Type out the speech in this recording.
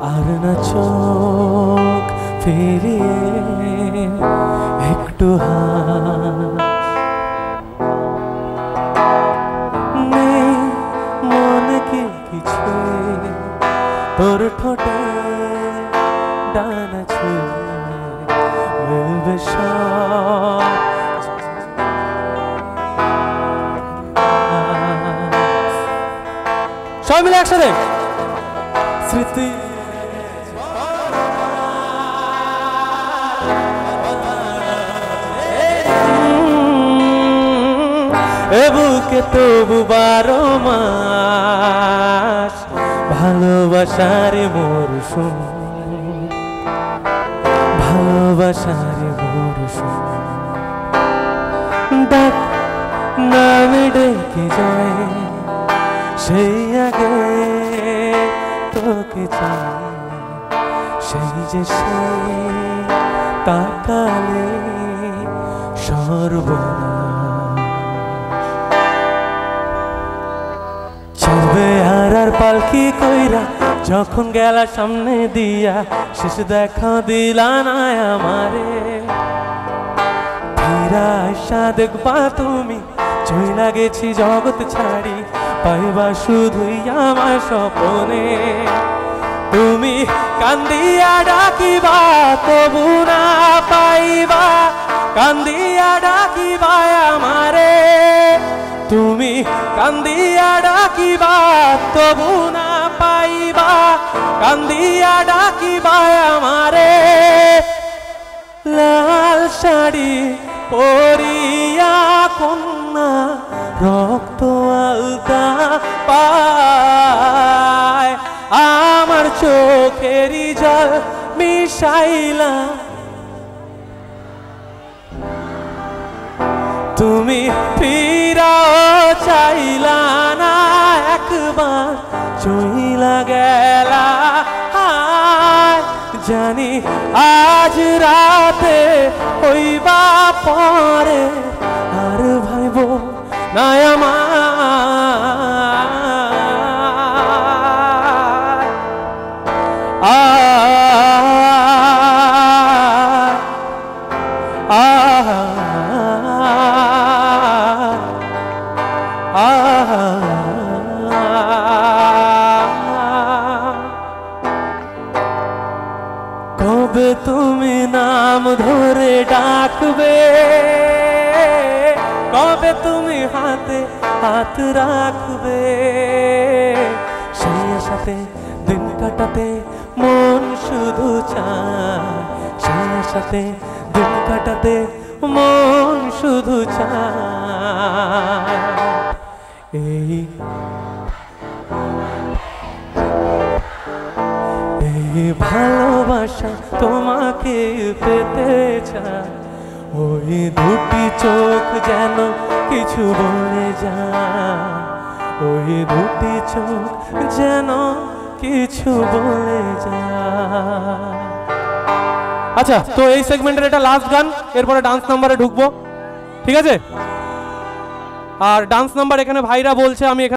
আর না চোখ ফিরিয়ে একটু নেই মনে কি কিছু তোর ঠোঁটে ডানা ছুঁয়ে মিলবে সবাই মিলে একসাথে স্মৃতি এ বুকে তবু 12 মাস ভালোবাসার মরশুম, ভালোবাসার মরশুম। ডাক নামে ডেকে যায় সেই আগে তোকে চাই, সেই যে সে তাকালে সর্বনাশ। চলবে আর পালকি কইরা যখন গেলা সামনে দিয়া, শেষ দেখা দিলা না আমারে। ফিরা আশা দেখবা তুমি চইলা গেছি জগৎ ছাড়ি, পাইবা শুধুই আমার স্বপ্নে। তুমি কান্দিয়া ডাকিবা তবু না পাইবা, কান্দিয়া ডাকিবা আমারে। তুমি কান্দিয়া ডাকিবা তবু না পাইবা, কান্দিয়া ডাকিবা আমারে। লাল শাড়ি পরিয়া কন্যা রক্ত আলতা পায়, আমার চোখেরই জল মিশাইলা। তুমি ফিরাও চাইলা না একবার, চইলা গেলা। জানি আজ রাতে হইবা পরে আর ভাইব না কবে তুমি নাম ধরে ডাকবে, কবে তুমি হাতে হাত রাখবে। সেই আশাতে দিন কাটাতে মন শুধু চায়, সেই আশাতে দিন কাটাতে মন শুধু চায়। এই ভালোবাসা তোমাকে পেতে চায়, ওই দুটি চোখ যেন কিছু বলে যায়, ওই দুটি চোখ যেন কিছু বলে যায়। আচ্ছা, তো এই সেগমেন্টের এটা লাস্ট গান, এরপরে ডান্স নাম্বারে ঢুকবো, ঠিক আছে? আর ডান্স নাম্বার এখানে ভাইরা বলছে, আমি এখানে